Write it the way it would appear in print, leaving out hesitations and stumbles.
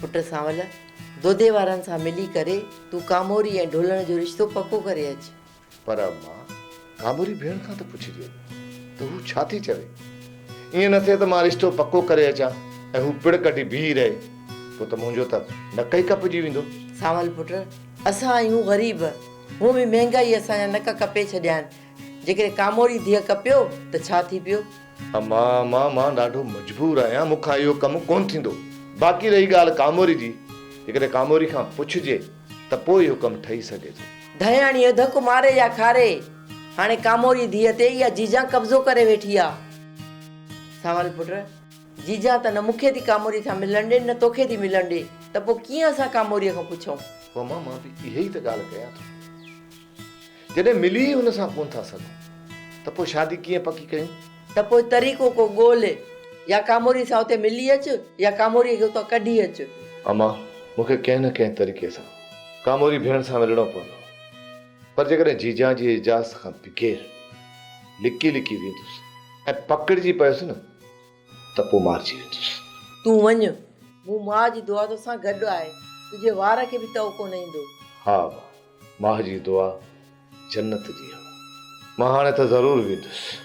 पुट सांवल दोदे वारनि सां मिली करे तूं कामोरी ऐं ढोलण जो रिश्तो पको करे अच। पर मां कामोरी भेण खां त पुछिजे त हू छा थी चवे। ईअं न थिए त मां रिश्तो पको करे अचां ऐं हू पिड़ कढी बीह रहे, पोइ त मुंहिंजो त नक ई कपजी वेंदो। सांवल पुट असां आहियूं ग़रीब, हूअं बि महांगाई असांजा नक कपे छॾिया आहिनि। जेकॾहिं कामोरी धीअ कपियो त छा थी पियो? मां ॾाढो मजबूर आहियां, मूंखां इहो कमु कोन थींदो। बाक़ी रही ॻाल्हि कामोरी जी, जेकॾहिं कामोरी खां पुछिजे त पोइ इहो कमु ठही सघे थो। धयाणीअ धक मारे या खारे, हाणे कामोरी धीअ ते इहा जीजा कब्ज़ो करे वेठी आहे। सांवल पुट जीजा त न मूंखे थी कामोरी सां मिलण ॾे न तोखे थी मिलण ॾे, त पोइ कीअं असां कामोरीअ खां पुछूं? पोइ मां बि इहा ई त ॻाल्हि कयां थो। जॾहिं मिली हुन सां कोन था सघूं त पोइ शादी कीअं पकी कयूं? त पोइ तरीक़ो को ॻोल्हे, या कामोरी सां उते मिली अचु या कामोरीअ खे उतां कढी अचु। अमा मूंखे कंहिं न कंहिं तरीक़े सां कामोरी भेण सां मिलणो पवंदो, पर जेकॾहिं जीजा जी इजाज़त खां बग़ैर लिकी वेंदुसि ऐं पकड़िजी पयुसि न त पोइ मारिजी वेंदुसि। तूं वञ, मूं माउ जी दुआ तोसां गॾु आहे, तुंहिंजे वार खे बि तओ कोन ईंदो। हा माउ जी दुआ जन्नत जी आहे, मां हाणे त ज़रूरु वेंदुसि।